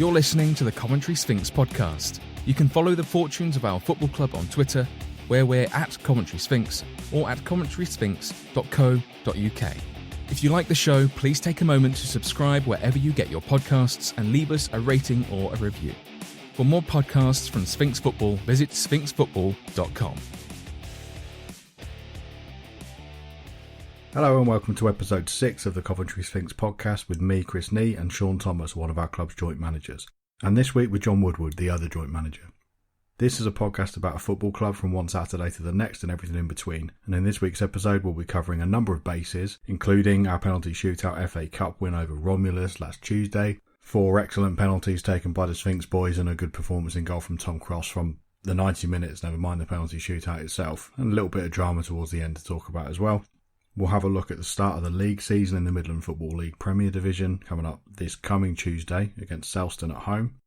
You're listening to the Coventry Sphinx podcast. You can follow the fortunes of our football club on Twitter, where we're at Coventry Sphinx or at coventrysphinx.co.uk. If you like the show, please take a moment to subscribe wherever you get your podcasts and leave us a rating or a review. For more podcasts from Sphinx Football, visit sphinxfootball.com. Hello and welcome to episode 6 of the Coventry Sphinx podcast with me, Chris Nee, and Shaun Thomas, one of our club's joint managers. And this week with John Woodward, the other joint manager. This is a podcast about a football club from one Saturday to the next and everything in between. And in this week's episode, we'll be covering a number of bases, including our penalty shootout FA Cup win over Romulus last Tuesday, 4 excellent penalties taken by the Sphinx boys and a good performance in goal from Tom Cross from the 90 minutes, never mind the penalty shootout itself, and a little bit of drama towards the end to talk about as well. We'll have a look at the start of the league season in the Midland Football League Premier Division coming up this coming Tuesday against Selston at home.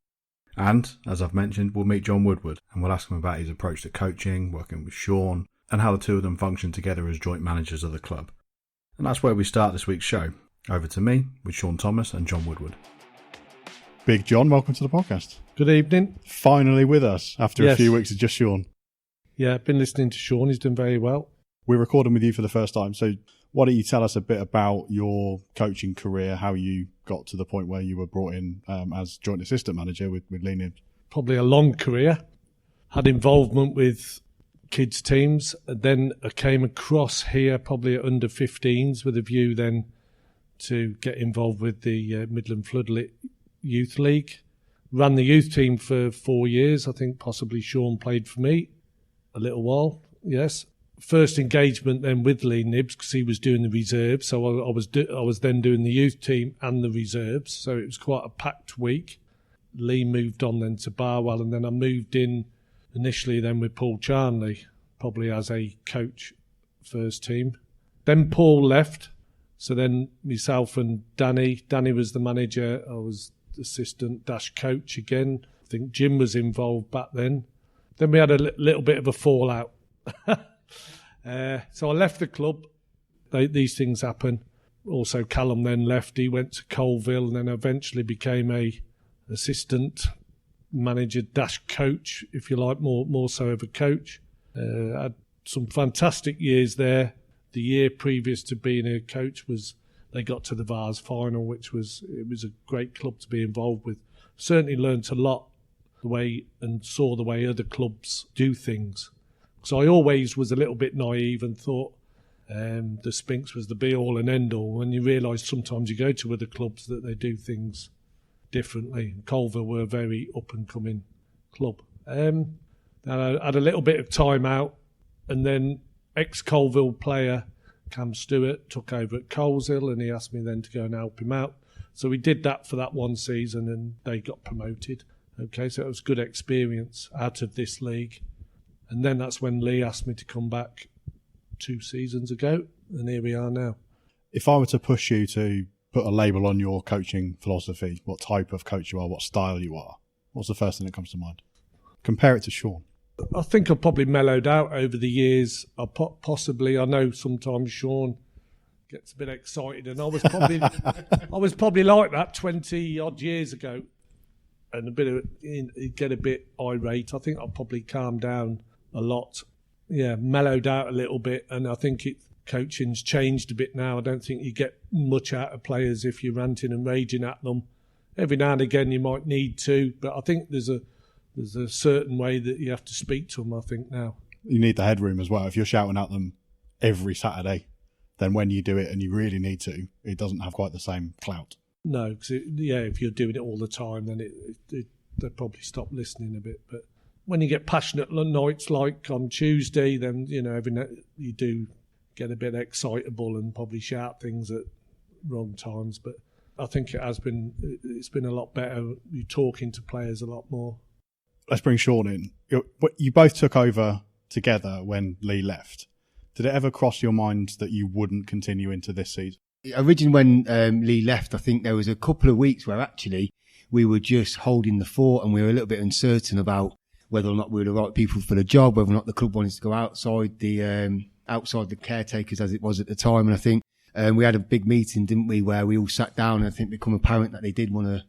And, as I've mentioned, we'll meet John Woodward and we'll ask him about his approach to coaching, working with Shaun, and how the two of them function together as joint managers of the club. And that's where we start this week's show. Over to me with Shaun Thomas and John Woodward. Big John, welcome to the podcast. Good evening. Finally with us after a few weeks of just Shaun. Yeah, I've been listening to Shaun. He's doing very well. We're recording with you for the first time, so why don't you tell us a bit about your coaching career, how you got to the point where you were brought in as joint assistant manager with Lee Nibs? Probably a long career. Had involvement with kids' teams. Then I came across here probably at under 15s with a view then to get involved with the Midland Floodlit Youth League. Ran the youth team for 4 years. I think possibly Shaun played for me a little while, yes. First engagement then with Lee Nibs because he was doing the reserves, so I was then doing the youth team and the reserves, so it was quite a packed week. Lee moved on then to Barwell, and then I moved in initially then with Paul Charnley, probably as a coach first team. Then Paul left, so then myself and Danny was the manager, I was assistant - coach again. I think Jim was involved back then. Then we had a little bit of a fallout. So I left the club. These things happen. Also, Callum then left. He went to Colville and then eventually became a assistant manager - coach, if you like, more so of a coach. Had some fantastic years there. The year previous to being a coach was they got to the Vars final, it was a great club to be involved with. Certainly learnt a lot saw the way other clubs do things. So I always was a little bit naive and thought the Sphinx was the be-all and end-all. When you realise sometimes you go to other clubs that they do things differently. Colville were a very up-and-coming club. And I had a little bit of time out, and then ex-Colville player Cam Stewart took over at Coleshill, and he asked me then to go and help him out. So we did that for that one season, and they got promoted. Okay, so it was good experience out of this league. And then that's when Lee asked me to come back 2 seasons ago, and here we are now. If I were to push you to put a label on your coaching philosophy, what type of coach you are, what style you are, what's the first thing that comes to mind? Compare it to Shaun. I think I've probably mellowed out over the years. I know sometimes Shaun gets a bit excited, and I was probably like that 20 odd years ago, and get a bit irate. I think I'll probably calm down a lot, mellowed out a little bit, and I think coaching's changed a bit now. I don't think you get much out of players if you're ranting and raging at them. Every now and again you might need to, but I think there's a certain way that you have to speak to them, I think, now. You need the headroom as well. If you're shouting at them every Saturday, then when you do it and you really need to, it doesn't have quite the same clout. No, because if you're doing it all the time, then they'll probably stop listening a bit, but when you get passionate nights like on Tuesday, then, every night you do get a bit excitable and probably shout things at wrong times. But I think it's been a lot better. You're talking to players a lot more. Let's bring Shaun in. You both took over together when Lee left. Did it ever cross your mind that you wouldn't continue into this season? Originally when Lee left, I think there was a couple of weeks where actually we were just holding the fort and we were a little bit uncertain about whether or not we were the right people for the job, whether or not the club wanted to go outside the caretakers as it was at the time. And I think we had a big meeting, didn't we, where we all sat down and I think it became apparent that they did want to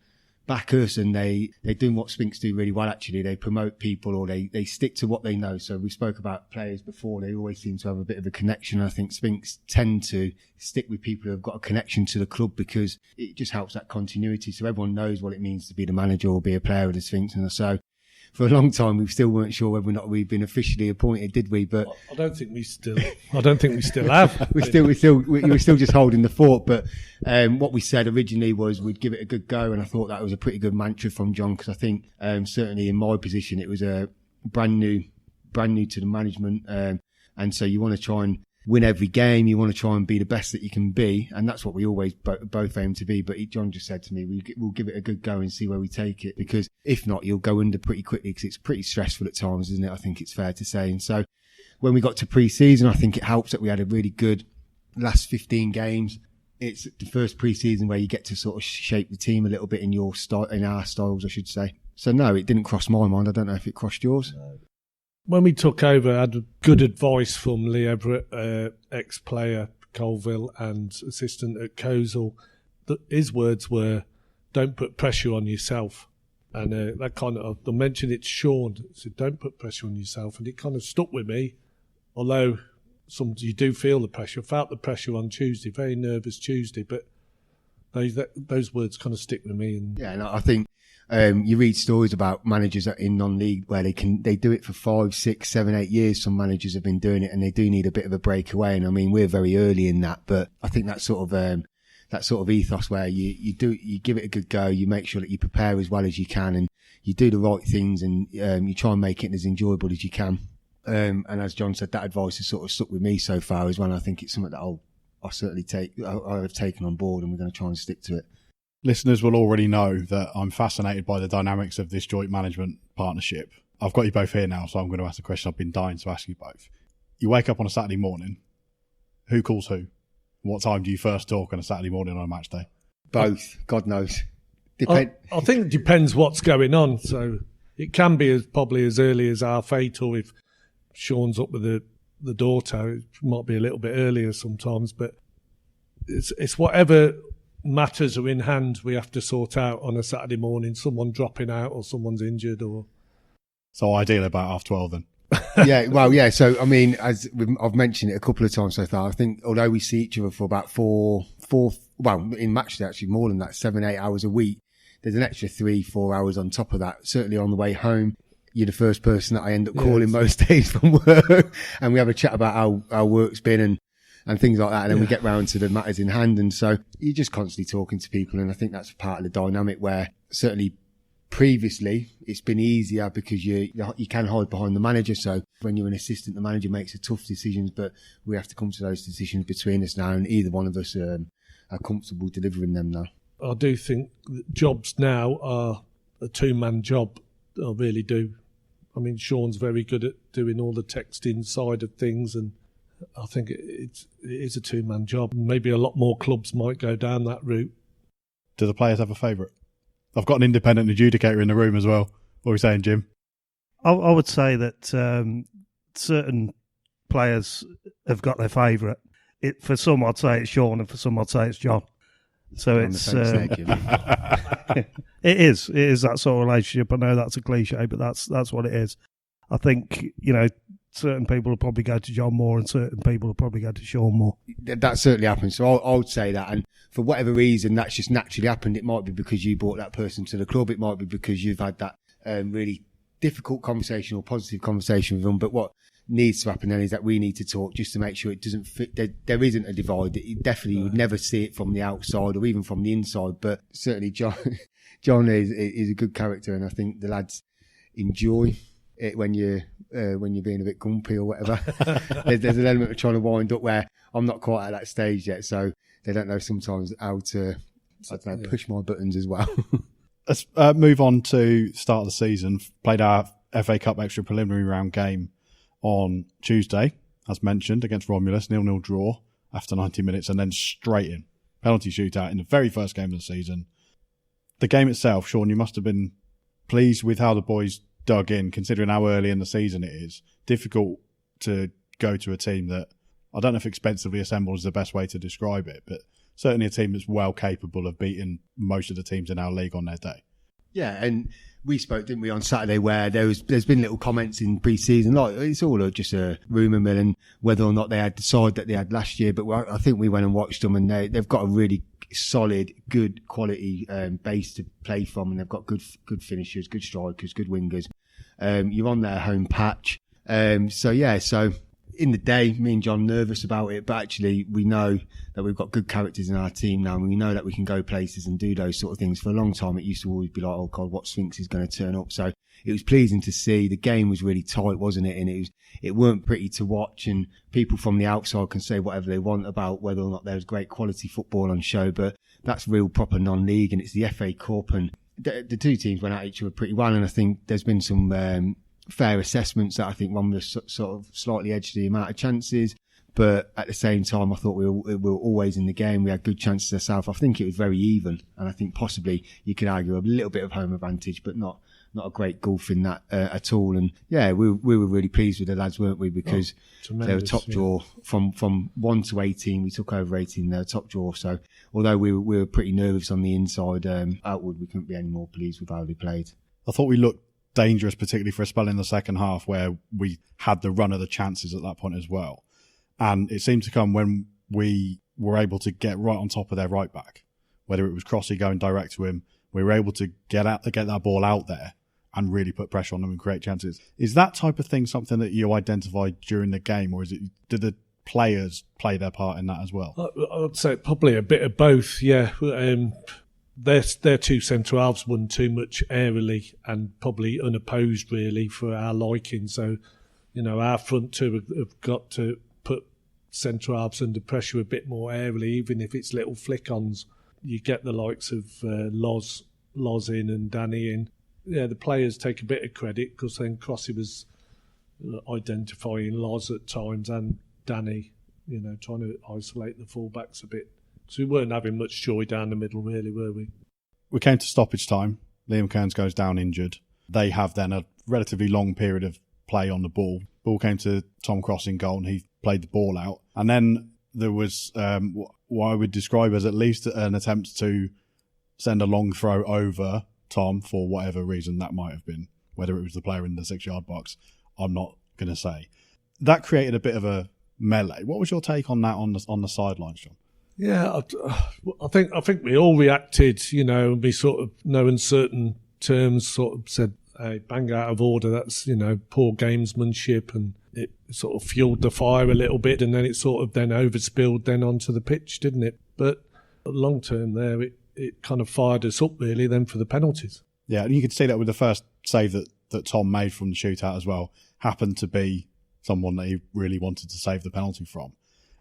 back us, and they're doing what Sphinx do really well, actually. They promote people, or they stick to what they know. So we spoke about players before. They always seem to have a bit of a connection. I think Sphinx tend to stick with people who have got a connection to the club, because it just helps that continuity. So everyone knows what it means to be the manager or be a player of the Sphinx. And so for a long time, we still weren't sure whether or not we'd been officially appointed, did we? But I don't think we still have. we were still just holding the fort. But what we said originally was we'd give it a good go, and I thought that was a pretty good mantra from John, because I think certainly in my position it was a brand new to the management, and so you want to try and win every game. You want to try and be the best that you can be, and that's what we always both aim to be. But John just said to me, we'll give it a good go and see where we take it, because if not, you'll go under pretty quickly, because it's pretty stressful at times, isn't it? I think it's fair to say. And so when we got to pre-season, I think it helps that we had a really good last 15 games. It's the first pre-season where you get to sort of shape the team a little bit in our styles, I should say. So no, it didn't cross my mind. I don't know if it crossed yours. No. When we took over, I had good advice from Lee Everett, ex-player, Colville, and assistant at Kozel. His words were, don't put pressure on yourself. And that kind of, I mentioned it to Shaun, said, don't put pressure on yourself. And it kind of stuck with me, although sometimes you do feel the pressure. I felt the pressure on Tuesday, very nervous Tuesday, but those words kind of stick with me. And yeah, and I think you read stories about managers in non-league where they do it for 5, 6, 7, 8 years. Some managers have been doing it, and they do need a bit of a breakaway. And I mean, we're very early in that, but I think that sort of ethos where you give it a good go, you make sure that you prepare as well as you can, and you do the right things, and you try and make it as enjoyable as you can. And as John said, that advice has sort of stuck with me so far as well. I think it's something that I have taken on board, and we're going to try and stick to it. Listeners will already know that I'm fascinated by the dynamics of this joint management partnership. I've got you both here now, so I'm going to ask the question I've been dying to ask you both. You wake up on a Saturday morning. Who calls who? What time do you first talk on a Saturday morning on a match day? Both. God knows. I think it depends what's going on. So it can be probably as early as 8:30, or if Shaun's up with the daughter, it might be a little bit earlier sometimes. But it's whatever matters are in hand we have to sort out on a Saturday morning. Someone dropping out, or someone's injured, or so ideally about 12:30 then. Yeah. So I mean, as I've mentioned it a couple of times so far, I think although we see each other for about four, in match day actually more than that, 7-8 hours a week, there's an extra 3-4 hours on top of that. Certainly on the way home, you're the first person that I end up calling most days from work, and we have a chat about how our work's been and things like that, and then we get round to the matters in hand. And so you're just constantly talking to people, and I think that's part of the dynamic where certainly previously it's been easier because you can hide behind the manager. So when you're an assistant, the manager makes the tough decisions, but we have to come to those decisions between us now, and either one of us are comfortable delivering them now. I do think jobs now are a two-man job. I really do. I mean, Shaun's very good at doing all the texting side of things, and I think it is a two-man job. Maybe a lot more clubs might go down that route. Do the players have a favourite? I've got an independent adjudicator in the room as well. What are we saying, Jim? I would say that certain players have got their favourite. For some, I'd say it's Shaun, and for some, I'd say it's John. So it's it is that sort of relationship. I know that's a cliche, but that's what it is. I think, certain people will probably go to John more, and certain people will probably go to Shaun more. That certainly happens. So I would say that, and for whatever reason, that's just naturally happened. It might be because you brought that person to the club. It might be because you've had that really difficult conversation or positive conversation with them. But what needs to happen then is that we need to talk just to make sure it doesn't fit. There isn't a divide. You would never see it from the outside or even from the inside. But certainly John is a good character, and I think the lads enjoy it when you're being a bit grumpy or whatever. there's an element of trying to wind up where I'm not quite at that stage yet, so they don't know sometimes how to push my buttons as well. Let's move on to start of the season. Played our FA Cup extra preliminary round game on Tuesday, as mentioned, against Romulus, 0-0 draw after 90 minutes, and then straight in. Penalty shootout in the very first game of the season. The game itself, Shaun, you must have been pleased with how the boys dug in, considering how early in the season it is. Difficult to go to a team that, I don't know if expensively assembled is the best way to describe it, but certainly a team that's well capable of beating most of the teams in our league on their day. Yeah, and we spoke, didn't we, on Saturday, where there's been little comments in pre-season, like it's all just a rumour mill, and whether or not they had the side that they had last year. But I think we went and watched them, and they've got a really solid, good quality base to play from, and they've got good finishers, good strikers, good wingers. You're on their home patch. So in the day, me and John nervous about it, but actually we know that we've got good characters in our team now, and we know that we can go places and do those sort of things. For a long time, it used to always be like, oh God, what Sphinx is going to turn up? So it was pleasing to see. The game was really tight, wasn't it? And it weren't pretty to watch, and people from the outside can say whatever they want about whether or not there's great quality football on show, but that's real proper non-league, and it's the FA Cup, and the two teams went at each other pretty well, and I think there's been some fair assessments that I think Romulus sort of slightly edged the amount of chances, but at the same time I thought we were always in the game. We had good chances ourselves. I think it was very even, and I think possibly you could argue a little bit of home advantage, but not a great gulf in that at all. And yeah, we were really pleased with the lads, weren't we? Because they were top draw from 1 to 18. We took over 18. They were top draw. So although we were pretty nervous on the inside, outward we couldn't be any more pleased with how they played. I thought we looked dangerous, particularly for a spell in the second half where we had the run of the chances at that point as well. And it seemed to come when we were able to get right on top of their right back, whether it was Crossy going direct to him. We were able to get that ball out there and really put pressure on them and create chances. Is that type of thing something that you identified during the game, or did the players play their part in that as well? I'd say probably a bit of both, yeah. Their two centre halves won too much airily and probably unopposed really for our liking. So, our front two have got to put centre halves under pressure a bit more airily, even if it's little flick-ons. You get the likes of Loz in and Danny in. Yeah, the players take a bit of credit because then Crossy was identifying Loz at times and Danny, trying to isolate the fullbacks a bit. So we weren't having much joy down the middle, really, were we? We came to stoppage time. Liam Kearns goes down injured. They have then a relatively long period of play on the ball. Ball came to Tom Cross in goal, and he played the ball out. And then there was what I would describe as at least an attempt to send a long throw over Tom for whatever reason that might have been. Whether it was the player in the 6-yard box, I'm not going to say. That created a bit of a melee. What was your take on that on the sidelines, John? Yeah, I think we all reacted, we sort of, no uncertain terms, sort of said, hey, bang out of order, that's, poor gamesmanship, and it sort of fueled the fire a little bit, and then it sort of then overspilled then onto the pitch, didn't it? But long term there, it kind of fired us up really then for the penalties. Yeah, and you could see that with the first save that Tom made from the shootout as well, happened to be someone that he really wanted to save the penalty from.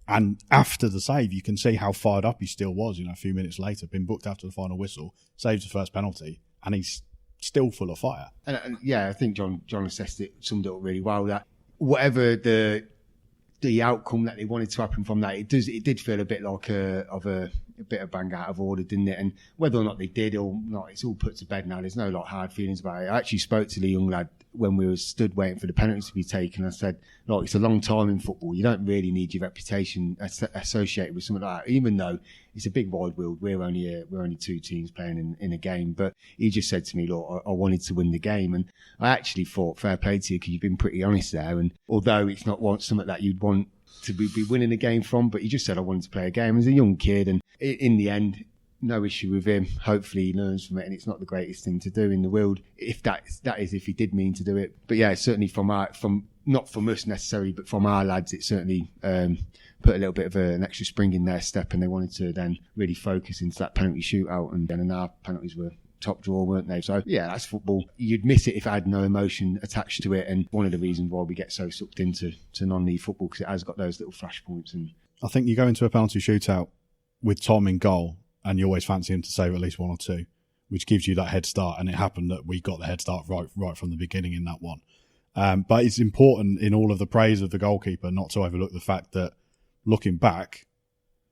And after the save, you can see how fired up he still was, a few minutes later, been booked after the final whistle, saves the first penalty, and he's still full of fire. And yeah, I think John assessed it, summed it up really well, that whatever the outcome that they wanted to happen from that, it did feel a bit like a bit of bang out of order, didn't it? And whether or not they did or not, it's all put to bed now. There's no hard feelings about it. I actually spoke to the young lad when we were stood waiting for the penalty to be taken. I said, look, it's a long time in football. You don't really need your reputation associated with something like that, even though it's a big wide world. We're only two teams playing in a game. But he just said to me, look, I wanted to win the game. And I actually thought, fair play to you, because you've been pretty honest there. And although it's not something that you'd want to be winning a game from, but he just said, I wanted to play a game as a young kid. And in the end, no issue with him. Hopefully he learns from it, and it's not the greatest thing to do in the world, if that is if he did mean to do it. But yeah, certainly from not from us necessarily, but from our lads, it certainly put a little bit of an extra spring in their step, and they wanted to then really focus into that penalty shootout, and our penalties were top draw, weren't they? So yeah, that's football. You'd miss it if it had no emotion attached to it, and one of the reasons why we get so sucked into non-league football, because it has got those little flashpoints. And I think you go into a penalty shootout with Tom in goal, and you always fancy him to save at least one or two, which gives you that head start. And it happened that we got the head start right from the beginning in that one. But it's important in all of the praise of the goalkeeper not to overlook the fact that, looking back,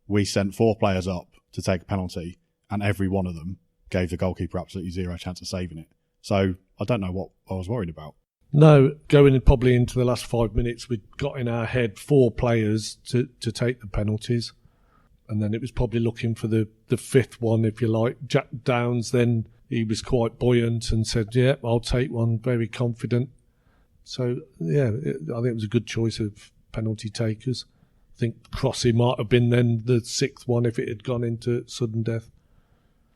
we sent 4 players up to take a penalty, and every one of them gave the goalkeeper absolutely zero chance of saving it. So I don't know what I was worried about. No, going probably into the last 5 minutes, we'd got in our head 4 players to take the penalties. And then it was probably looking for the 5th one, if you like. Jack Downs then, he was quite buoyant and said, "Yeah, I'll take one." Very confident. So yeah, I think it was a good choice of penalty takers. I think Crossy might have been then the 6th one if it had gone into sudden death.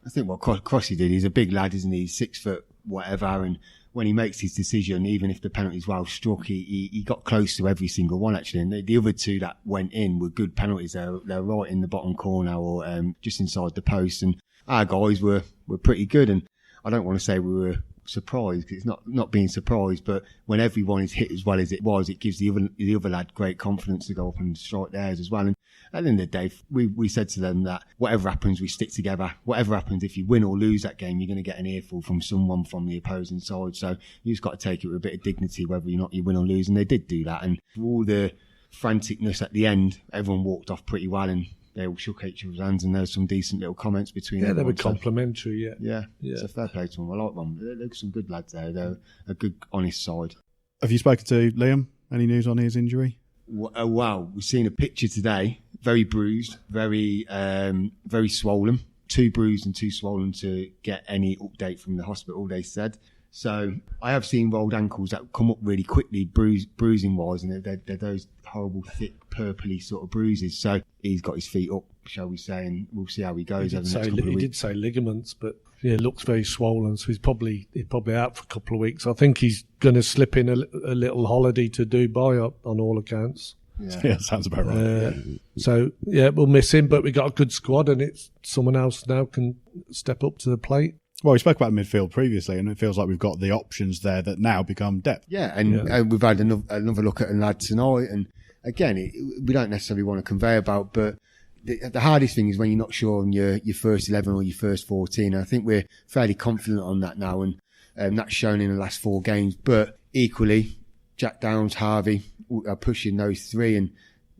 I think what Crossy did, he's a big lad, isn't he? He's 6 foot whatever, and when he makes his decision, even if the penalty's well struck, he got close to every single one actually. And the other 2 that went in were good penalties. They're right in the bottom corner or just inside the post. And our guys were pretty good. And I don't want to say we were surprised, because it's not being surprised, but when everyone is hit as well as it was, it gives the other lad great confidence to go up and strike theirs as well. And at the end of the day, we said to them that whatever happens, we stick together. Whatever happens, if you win or lose that game, you're going to get an earful from someone from the opposing side. So you just got to take it with a bit of dignity, whether or not you win or lose. And they did do that. And for all the franticness at the end, everyone walked off pretty well, and they all shook each other's hands, and there were some decent little comments between them. Yeah, they were complimentary, yeah. It's a fair play to them. I like them. They're some good lads there. They're a good, honest side. Have you spoken to Liam? Any news on his injury? Wow. We've seen a picture today. Very bruised, very swollen. 2 bruised and 2 swollen to get any update from the hospital, they said. So I have seen rolled ankles that come up really quickly, bruising wise, and they're those horrible, thick, purpley sort of bruises. So he's got his feet up, shall we say, and we'll see how he goes over the next couple of weeks. He did say ligaments, but yeah, looks very swollen. So he's probably out for a couple of weeks. I think he's going to slip in a little holiday to Dubai on all accounts. Yeah, sounds about right. So yeah, we'll miss him, but we got a good squad, and it's someone else now can step up to the plate. Well, we spoke about midfield previously, and it feels like we've got the options there that now become depth. Yeah, and we've had another look at a lad tonight, and again, we don't necessarily want to convey about, but the hardest thing is when you're not sure on your first 11 or your first 14. And I think we're fairly confident on that now, and that's shown in the last 4 games. But equally, Jack Downs, Harvey are pushing those 3, and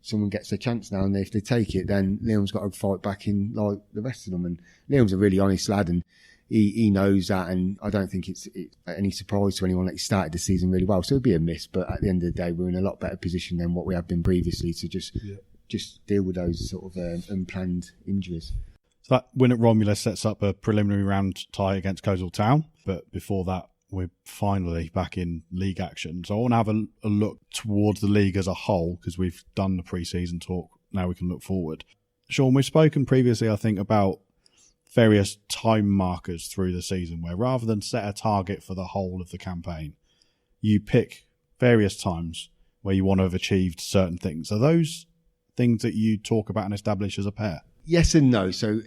someone gets a chance now, and if they take it, then Liam's got to fight back in like the rest of them. And Liam's a really honest lad, and he knows that, and I don't think it's any surprise to anyone that he started the season really well. So it'd be a miss, but at the end of the day, we're in a lot better position than what we have been previously to just deal with those sort of unplanned injuries. So that win at Romulus sets up a preliminary round tie against Coastal Town, but before that, we're finally back in league action. So I want to have a look towards the league as a whole, because we've done the pre-season talk. Now we can look forward. Shaun, we've spoken previously, I think, about various time markers through the season where rather than set a target for the whole of the campaign, you pick various times where you want to have achieved certain things. Are those things that you talk about and establish as a pair? Yes and no. So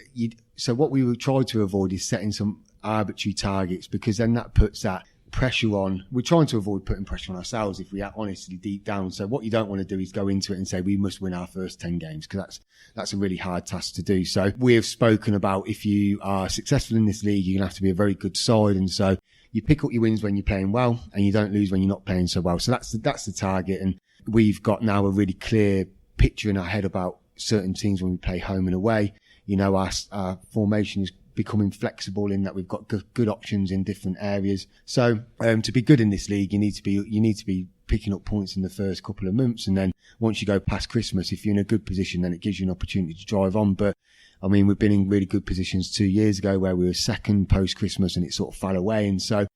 what we would try to avoid is setting some arbitrary targets, because then that puts that pressure on. We're trying to avoid putting pressure on ourselves if we are honestly deep down. So what you don't want to do is go into it and say we must win our first 10 games, because that's a really hard task to do. So we have spoken about, if you are successful in this league, you're going to have to be a very good side, and so you pick up your wins when you're playing well, and you don't lose when you're not playing so well. So that's the target, and we've got now a really clear picture in our head about certain teams when we play home and away. You know, our formation is becoming flexible in that we've got good options in different areas. So to be good in this league, you need to be picking up points in the first couple of months, and then once you go past Christmas, if you're in a good position, then it gives you an opportunity to drive on. But I mean, we've been in really good positions 2 years ago where we were second post Christmas, and it sort of fell away. And so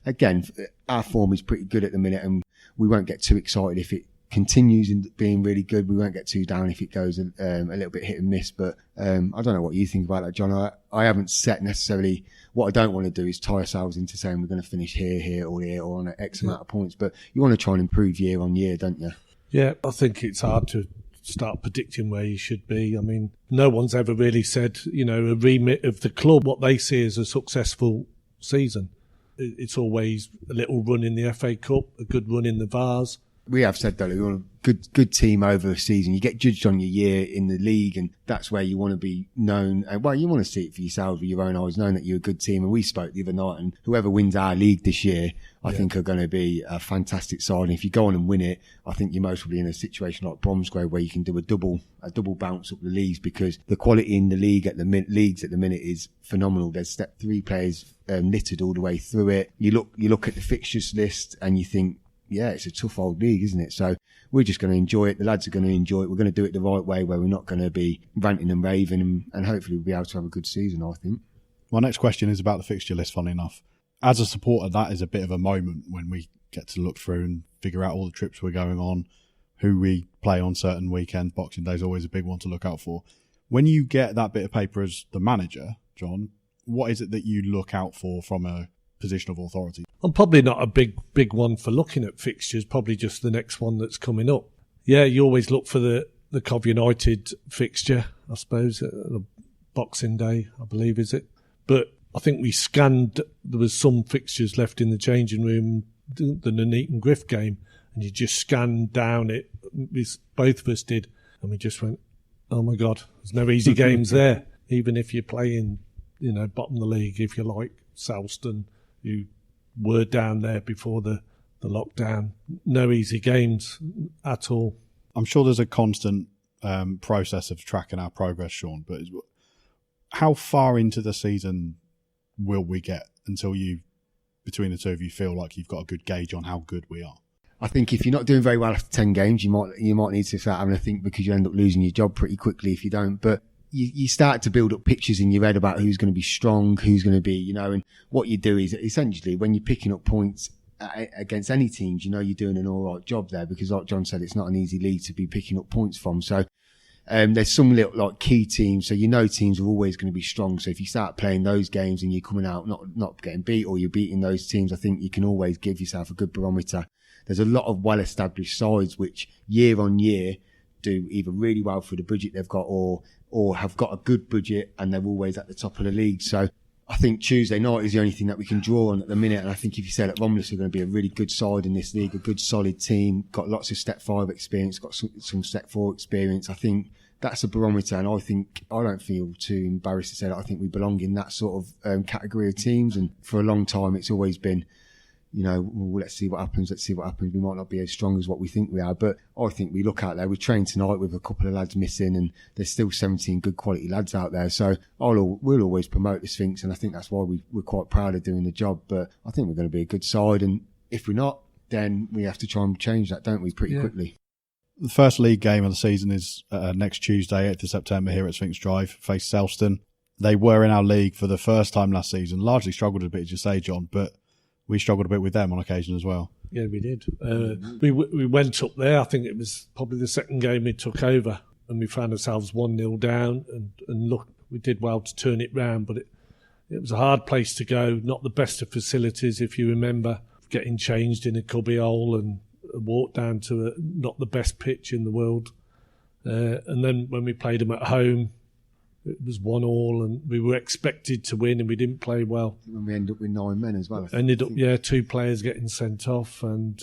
again, our form is pretty good at the minute, and we won't get too excited if it continues in being really good. We won't get too down if it goes a little bit hit and miss. But I don't know what you think about that, John. I haven't set necessarily. What I don't want to do is tie ourselves into saying we're going to finish here or on an X amount of points. But you want to try and improve year on year, don't you? Yeah, I think it's hard to start predicting where you should be. I mean, no one's ever really said, a remit of the club, what they see as a successful season. It's always a little run in the FA Cup, a good run in the Vars. We have said that we want a good team over a season. You get judged on your year in the league, and that's where you want to be known. Well, you want to see it for yourself with your own eyes, knowing that you're a good team. And we spoke the other night, and whoever wins our league this year, I think are going to be a fantastic side. And if you go on and win it, I think you're most probably in a situation like Bromsgrove where you can do a double bounce up the leagues, because the quality in the league at the minute is phenomenal. There's step 3 players littered all the way through it. You look at the fixtures list and you think, yeah, it's a tough old league, isn't it? So we're just going to enjoy it. The lads are going to enjoy it. We're going to do it the right way, where we're not going to be ranting and raving, and hopefully we'll be able to have a good season, I think. My next question is about the fixture list, funny enough. As a supporter, that is a bit of a moment when we get to look through and figure out all the trips we're going on, who we play on certain weekends. Boxing Day is always a big one to look out for. When you get that bit of paper as the manager, John, what is it that you look out for from a position of authority? I'm probably not a big one for looking at fixtures, probably just the next one that's coming up. Yeah, you always look for the Cov United fixture, I suppose, Boxing Day, I believe, is it? But I think we scanned, there was some fixtures left in the changing room, the Nuneaton Griff game, and you just scanned down it, both of us did, and we just went, oh my God, there's no easy games there. Even if you're playing, bottom of the league, if you like, Selston, who were down there before the lockdown, no easy games at all. I'm sure there's a constant process of tracking our progress, Shaun, but how far into the season will we get until you, between the two of you, feel like you've got a good gauge on how good we are? I think if you're not doing very well after 10 games, you might need to start having a think, because you end up losing your job pretty quickly if you don't. But you start to build up pictures in your head about who's going to be strong, who's going to be, and what you do is essentially when you're picking up points against any teams, you're doing an all right job there, because like John said, it's not an easy league to be picking up points from. So there's some little key teams, so teams are always going to be strong. So if you start playing those games and you're coming out not getting beat, or you're beating those teams, I think you can always give yourself a good barometer. There's a lot of well-established sides which year on year do either really well for the budget they've got, or have got a good budget and they're always at the top of the league. So I think Tuesday night is the only thing that we can draw on at the minute. And I think if you say that Romulus are going to be a really good side in this league, a good solid team, got lots of Step 5 experience, got some Step 4 experience, I think that's a barometer. And I don't feel too embarrassed to say that I think we belong in that sort of category of teams. And for a long time, it's always been, let's see what happens. We might not be as strong as what we think we are, but I think we look out there. We trained tonight with a couple of lads missing, and there's still 17 good quality lads out there. So we'll always promote the Sphinx, and I think that's why we're quite proud of doing the job. But I think we're going to be a good side, and if we're not, then we have to try and change that, don't we, pretty quickly. The first league game of the season is next Tuesday, 8th of September, here at Sphinx Drive, face Selston. They were in our league for the first time last season, largely struggled a bit, as you say, John, but we struggled a bit with them on occasion as well. Yeah, we did. We went up there. I think it was probably the second game we took over, and we found ourselves 1-0 down. And look, we did well to turn it round, but it was a hard place to go. Not the best of facilities, if you remember, getting changed in a cubbyhole and a walk down to not the best pitch in the world. And then when we played them at home, it was 1-1, and we were expected to win, and we didn't play well. And we ended up with 9 men as well. Ended up, 2 players getting sent off, and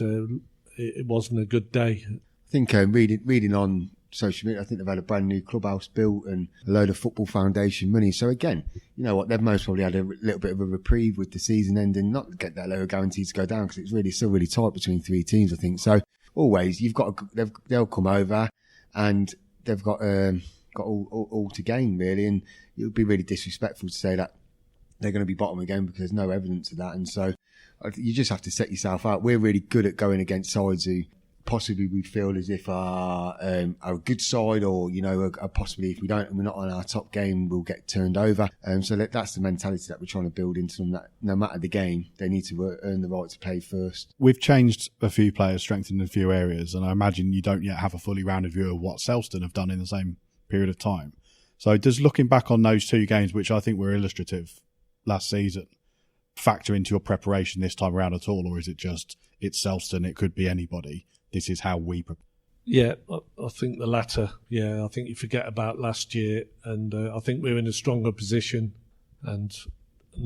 it wasn't a good day. I think reading on social media, I think they've had a brand new clubhouse built and a load of Football Foundation money. So again, you know what, they've most probably had a little bit of a reprieve with the season ending, not get that lower guarantee to go down, because it's still really tight between 3 teams, I think. So always they'll come over, and they've got all to gain, really, and it would be really disrespectful to say that they're going to be bottom again, because there's no evidence of that. And so you just have to set yourself out. We're really good at going against sides who possibly we feel as if are a good side, or are possibly, if we're not on our top game, we'll get turned over. So that's the mentality that we're trying to build into them, that no matter the game, they need to earn the right to play first. We've changed a few players, strengthened a few areas, and I imagine you don't yet have a fully rounded view of what Selston have done in the same period of time. So does looking back on those 2 games, which I think were illustrative last season, factor into your preparation this time around at all, or is it just, it's Selston, it could be anybody, this is how we prepare? Yeah, I think the latter. Yeah, I think you forget about last year, and I think we're in a stronger position, and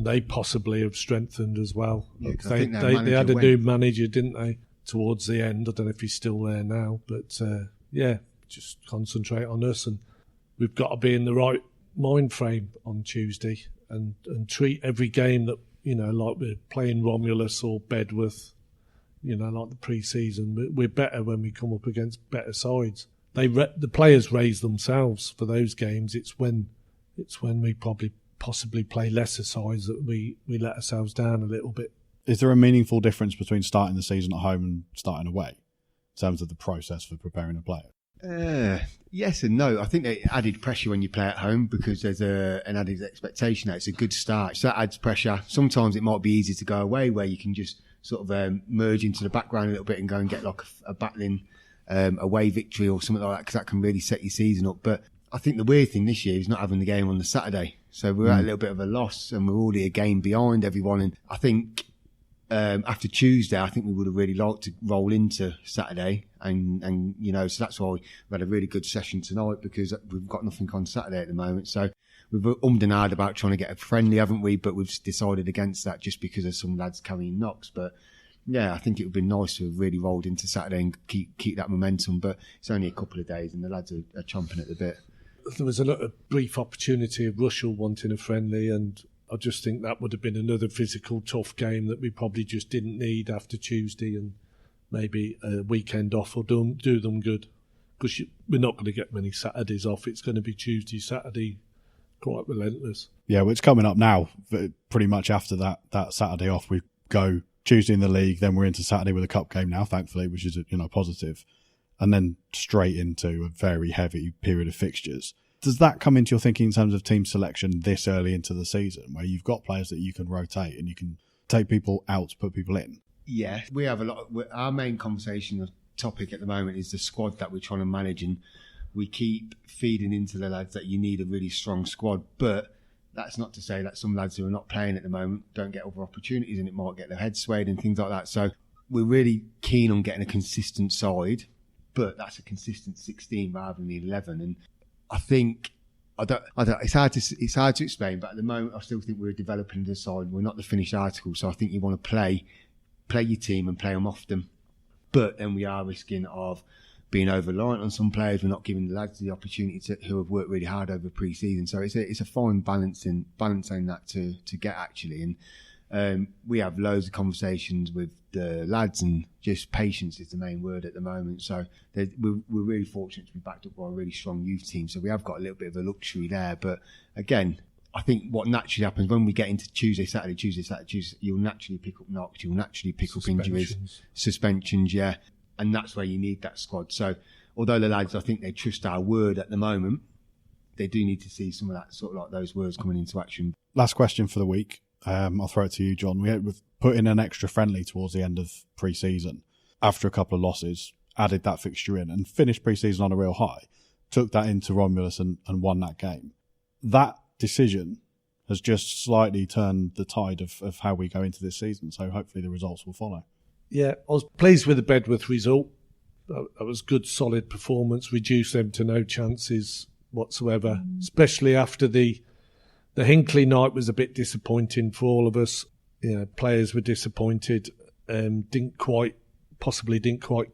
they possibly have strengthened as well. Yeah, they had a new manager, didn't they, towards the end? I don't know if he's still there now, but just concentrate on us, and we've got to be in the right mind frame on Tuesday, and treat every game that, like we're playing Romulus or Bedworth, like the pre-season. We're better when we come up against better sides. The players raise themselves for those games. It's when we possibly play lesser sides that we let ourselves down a little bit. Is there a meaningful difference between starting the season at home and starting away in terms of the process for preparing a player? Yes and no. I think they added pressure when you play at home because there's an added expectation that it's a good start. So that adds pressure. Sometimes it might be easy to go away where you can just sort of merge into the background a little bit and go and get like a battling away victory or something like that, because that can really set your season up. But I think the weird thing this year is not having the game on the Saturday. So we're at a little bit of a loss and we're already a game behind everyone. And I think after Tuesday, I think we would have really liked to roll into Saturday. And you know, so that's why we had a really good session tonight, because we've got nothing on Saturday at the moment. So we've ummed and ahed about trying to get a friendly, haven't we? But we've decided against that just because of some lads carrying knocks. But yeah, I think it would be nice to have really rolled into Saturday and keep that momentum. But it's only a couple of days and the lads are chomping at the bit. There was a lot of brief opportunity of Russell wanting a friendly, and I just think that would have been another physical, tough game that we probably just didn't need after Tuesday, and maybe a weekend off will do them good, because we're not going to get many Saturdays off. It's going to be Tuesday, Saturday, quite relentless. Yeah, well, it's coming up now. Pretty much after that Saturday off, we go Tuesday in the league, then we're into Saturday with a cup game now, thankfully, which is positive, and then straight into a very heavy period of fixtures. Does that come into your thinking in terms of team selection this early into the season, where you've got players that you can rotate and you can take people out to put people in? Yeah, we have a lot. Our main conversation topic at the moment is the squad that we're trying to manage, and we keep feeding into the lads that you need a really strong squad. But that's not to say that some lads who are not playing at the moment don't get other opportunities, and it might get their head swayed and things like that. So we're really keen on getting a consistent side, but that's a consistent 16 rather than the 11. And I think it's hard to explain, but at the moment I still think we're developing the side. We're not the finished article, so I think you want to play your team and play them often. But then we are risking of being over-reliant on some players. We're not giving the lads the opportunity who have worked really hard over pre-season. So it's a fine balancing that to get actually. And we have loads of conversations with the lads, and just patience is the main word at the moment. So we're really fortunate to be backed up by a really strong youth team. So we have got a little bit of a luxury there. But again, I think what naturally happens when we get into Tuesday, Saturday, you'll naturally pick up knocks, you'll naturally pick up injuries, suspensions, yeah. And that's where you need that squad. So although the lads, I think they trust our word at the moment, they do need to see some of that sort of like those words coming into action. Last question for the week. I'll throw it to you, John. We've put in an extra friendly towards the end of pre-season after a couple of losses, added that fixture in and finished pre-season on a real high, took that into Romulus and won that game. That decision has just slightly turned the tide of how we go into this season, so hopefully the results will follow. Yeah, I was pleased with the Bedworth result. That was good, solid performance, reduced them to no chances whatsoever, especially after the Hinckley night was a bit disappointing for all of us. Players were disappointed, didn't quite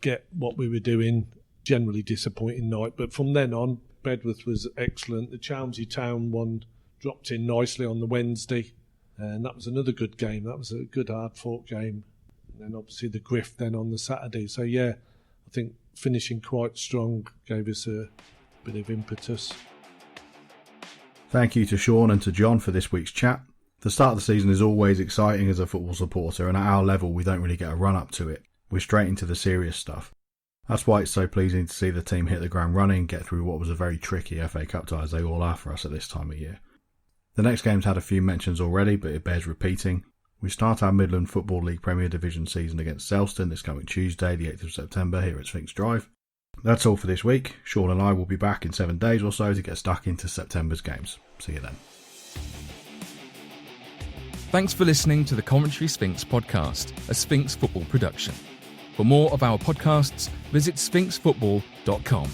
get what we were doing. Generally disappointing night, but from then on, Bedworth was excellent. The Chelmsford Town one dropped in nicely on the Wednesday, and that was another good game. That was a good hard-fought game. And then obviously the Griff then on the Saturday. So yeah, I think finishing quite strong gave us a bit of impetus. Thank you to Shaun and to John for this week's chat. The start of the season is always exciting as a football supporter, and at our level we don't really get a run up to it. We're straight into the serious stuff. That's why it's so pleasing to see the team hit the ground running and get through what was a very tricky FA Cup tie, as they all are for us at this time of year. The next game's had a few mentions already, but it bears repeating. We start our Midland Football League Premier Division season against Selston this coming Tuesday, the 8th of September, here at Sphinx Drive. That's all for this week. Shaun and I will be back in 7 days or so to get stuck into September's games. See you then. Thanks for listening to the Coventry Sphinx podcast, a Sphinx Football production. For more of our podcasts, visit sphinxfootball.com.